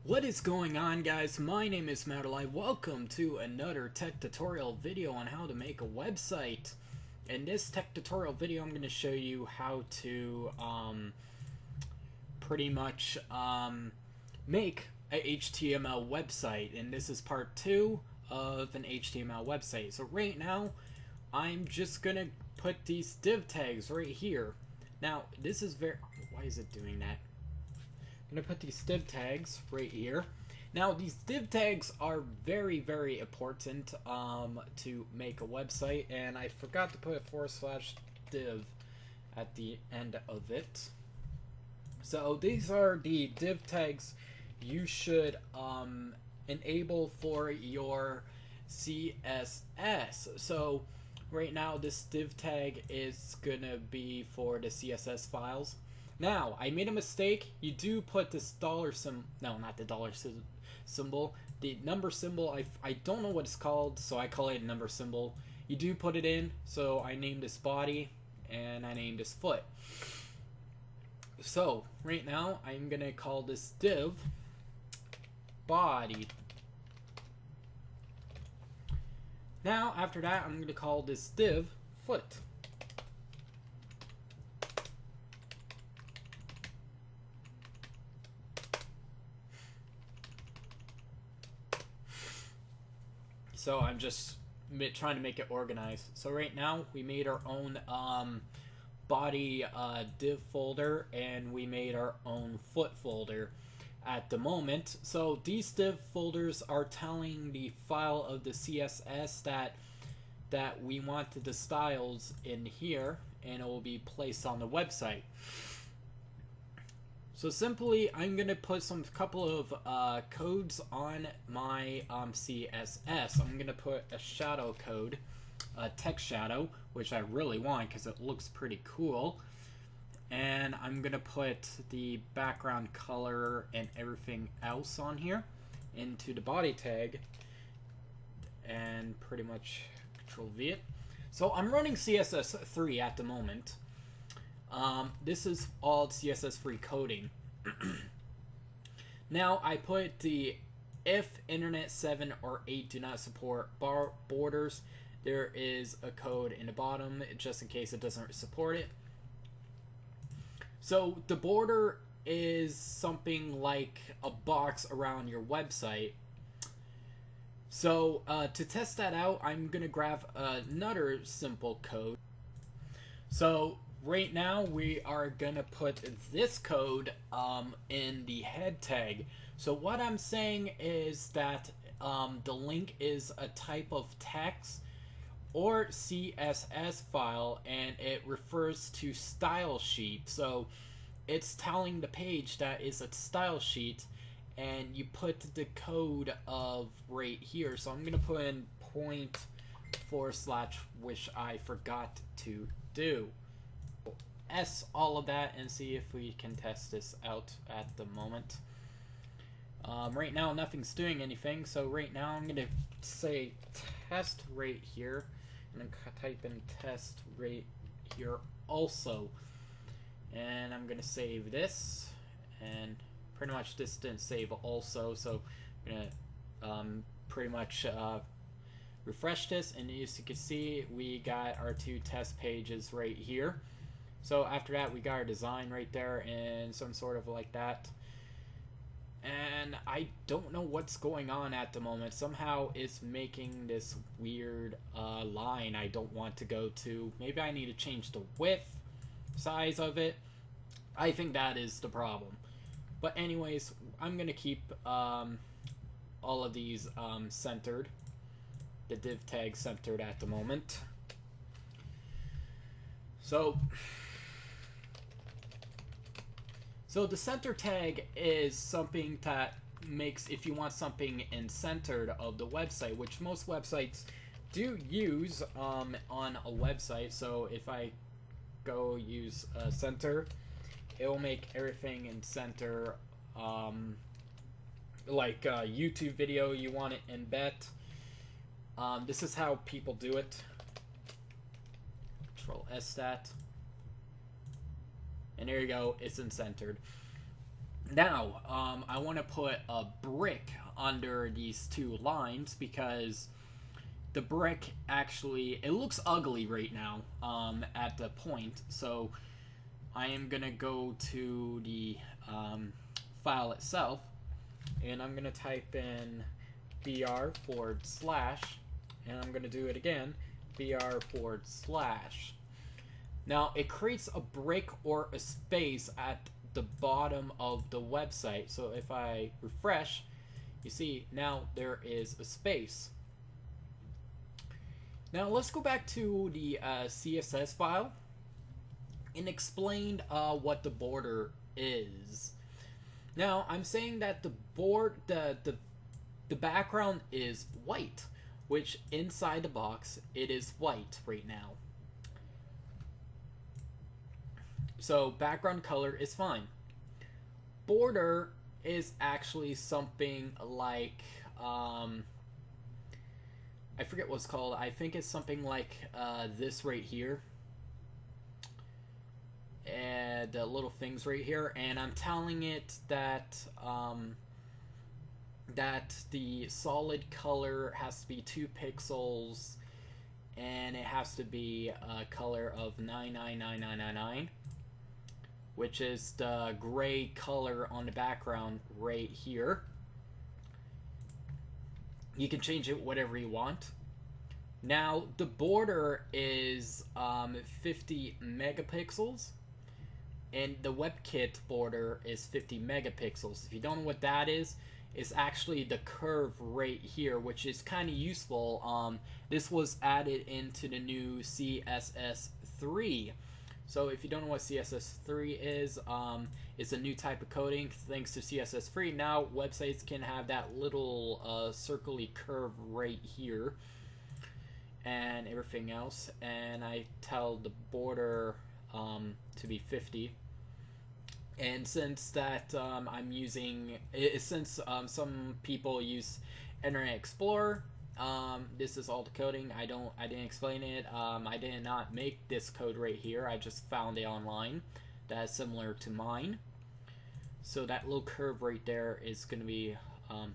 What is going on, guys? My name is Madelai. Welcome to another tech tutorial video on how to make a website. In this tech tutorial video, I'm going to show you how to pretty much make a HTML website, and this is part 2 of an HTML website. So right now, I'm just going to put these div tags right here. Now, this is why is it doing that? I'm going to put these div tags right here. Now, these div tags are very, very important to make a website, and I forgot to put a /div at the end of it. So these are the div tags you should enable for your CSS. So right now, this div tag is going to be for the CSS files. Now, I made a mistake. You do put this dollar symbol, no, not the dollar symbol, the number symbol. I don't know what it's called, so I call it a number symbol. You do put it in, so I named this body, and I named this foot. So, right now, I'm going to call this div body. Now, after that, I'm going to call this div foot. So I'm just trying to make it organized. So right now we made our own body div folder, and we made our own foot folder at the moment. So these div folders are telling the file of the CSS that we wanted the styles in here, and it will be placed on the website. So simply, I'm going to put some couple of codes on my CSS. I'm going to put a shadow code, a text shadow, which I really want because it looks pretty cool. And I'm going to put the background color and everything else on here into the body tag, and pretty much Control V it. So I'm running CSS3 at the moment. This is all CSS3 coding. Now, I put the if Internet 7 or 8 do not support borders, there is a code in the bottom just in case it doesn't support it. So the border is something like a box around your website. So to test that out, I'm going to grab another simple code. So right now we are gonna put this code in the head tag. So what I'm saying is that the link is a type of text or CSS file, and it refers to style sheet. So it's telling the page that is a style sheet, and you put the code of right here. So I'm gonna put in /, which I forgot to do. S all of that and see if we can test this out at the moment. Right now nothing's doing anything, so right now I'm gonna say test right here, and then type in test right here also, and I'm gonna save this, and pretty much this didn't save also, so I'm gonna pretty much refresh this, and as you can see, we got our 2 test pages right here. So after that, we got our design right there and some sort of like that. And I don't know what's going on at the moment. Somehow it's making this weird line I don't want to go to. Maybe I need to change the width, size of it. I think that is the problem. But anyways, I'm going to keep all of these centered. The div tag centered at the moment. So the center tag is something that makes, if you want something in centered of the website, which most websites do use on a website. So if I go use center, it will make everything in center. Like a YouTube video, you want it in bet. This is how people do it. Control S that. And there you go, it's in centered. Now, I want to put a brick under these two lines because the brick actually, it looks ugly right now at the point. So I am going to go to the file itself, and I'm going to type in br / and I'm going to do it again, br /. Now it creates a brick or a space at the bottom of the website. So if I refresh, you see now there is a space. Now let's go back to the CSS file and explain what the border is. Now I'm saying that the background is white, which inside the box it is white right now. So background color is fine. Border is actually something like I forget what it's called. I think it's something like this right here, and the little things right here. And I'm telling it that that the solid color has to be 2 pixels, and it has to be a color of 99999, which is the gray color on the background right here. You can change it whatever you want. Now the border is 50 megapixels, and the WebKit border is 50 megapixels. If you don't know what that is, it's actually the curve right here, which is kind of useful. This was added into the new CSS3. So if you don't know what CSS3 is, it's a new type of coding thanks to CSS3. Now websites can have that little circly curve right here and everything else. And I tell the border to be 50. And since that I'm using, since some people use Internet Explorer, this is all the coding. I didn't explain it. I did not make this code right here. I just found it online that is similar to mine. So that little curve right there is going to be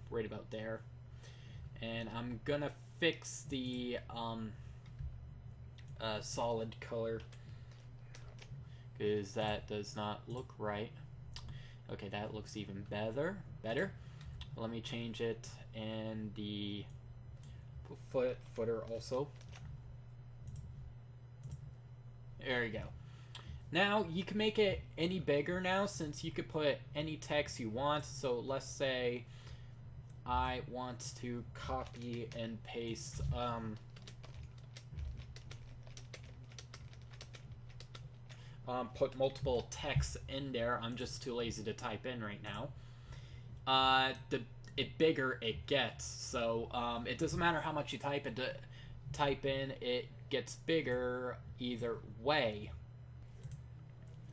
right about there. And I'm going to fix the solid color, because that does not look right. Okay, that looks even better. Let me change it in the footer also. There we go. Now you can make it any bigger now, since you could put any text you want. So let's say I want to copy and paste put multiple texts in there. I'm just too lazy to type in right now. The bigger it gets, so it doesn't matter how much you type in, it gets bigger either way.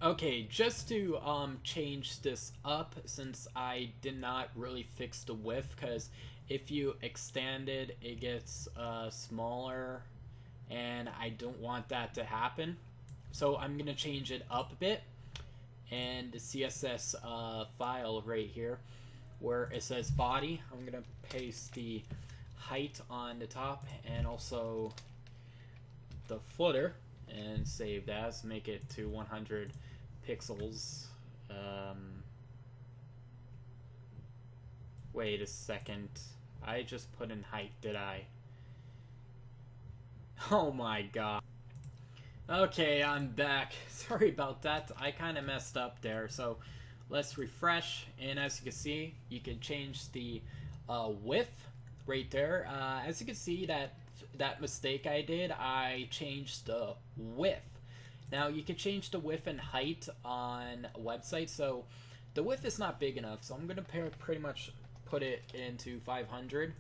Okay, just to change this up, since I did not really fix the width, because if you extend it, it gets smaller, and I don't want that to happen. So I'm going to change it up a bit, and the CSS file right here, where it says body, I'm going to paste the height on the top and also the footer, and save that. So make it to 100 pixels. Wait a second. I just put in height, did I? Oh my god. Okay, I'm back. Sorry about that. I kind of messed up there. So let's refresh, and as you can see, you can change the width right there. As you can see, that mistake I did, I changed the width. Now you can change the width and height on a website. So the width is not big enough, so I'm gonna pretty much put it into 500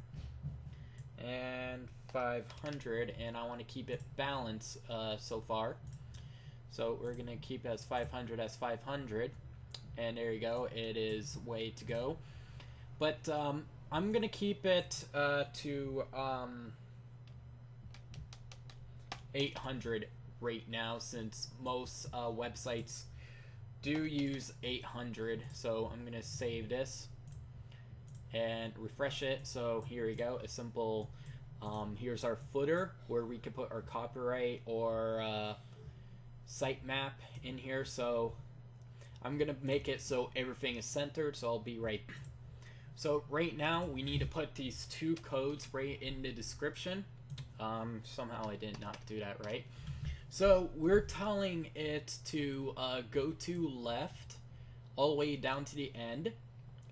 and 500, and I want to keep it balanced so far. So we're gonna keep as 500 as 500, and there you go. It is way to go. But I'm gonna keep it to 800 right now, since most websites do use 800, so I'm gonna save this and refresh it. So here we go, a simple here's our footer where we could put our copyright or sitemap in here. So I'm gonna make it so everything is centered, so I'll be right. So right now we need to put these two codes right in the description. Somehow I did not do that right. So we're telling it to go to left all the way down to the end,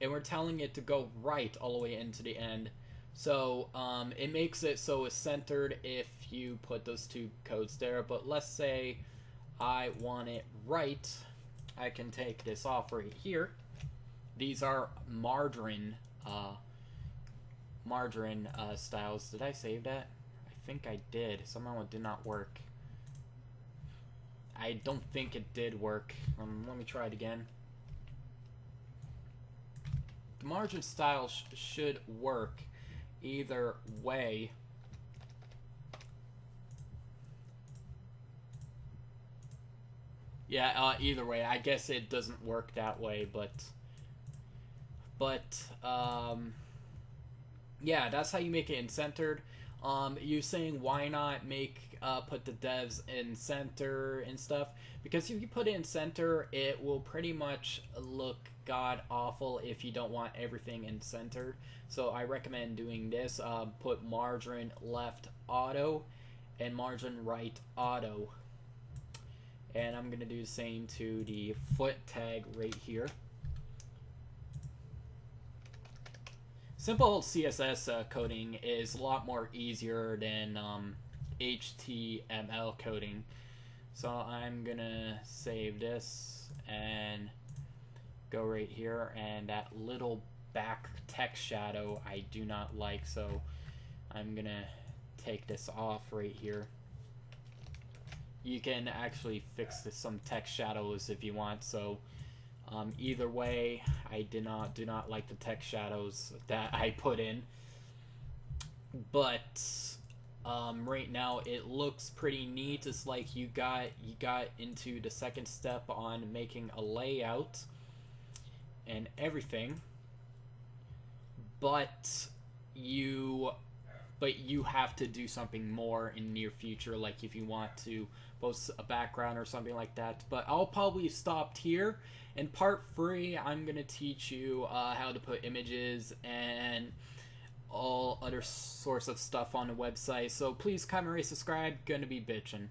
and we're telling it to go right all the way into the end. So it makes it so it's centered if you put those two codes there. But let's say I want it right. I can take this off right here. These are margarine styles. Did I save that? I think I did. Somehow it did not work. I don't think it did work. Let me try it again. The margin style should work either way. Yeah, either way. I guess it doesn't work that way, but yeah, that's how you make it in centered. You saying why not put the devs in center and stuff, because if you put it in center, it will pretty much look god awful if you don't want everything in center. So I recommend doing this. Put margin left auto and margin right auto, and I'm gonna do the same to the foot tag right here. Simple CSS coding is a lot more easier than HTML coding. So I'm gonna save this and go right here, and that little back text shadow I do not like, so I'm gonna take this off right here. You can actually fix some text shadows if you want. So either way, I do not like the text shadows that I put in, but right now it looks pretty neat. It's like you got into the second step on making a layout and everything, but you have to do something more in near future, like if you want to post a background or something like that. But I'll probably stop here. In part 3, I'm gonna teach you how to put images and all other sorts of stuff on the website. So please comment, rate, subscribe. Gonna be bitching.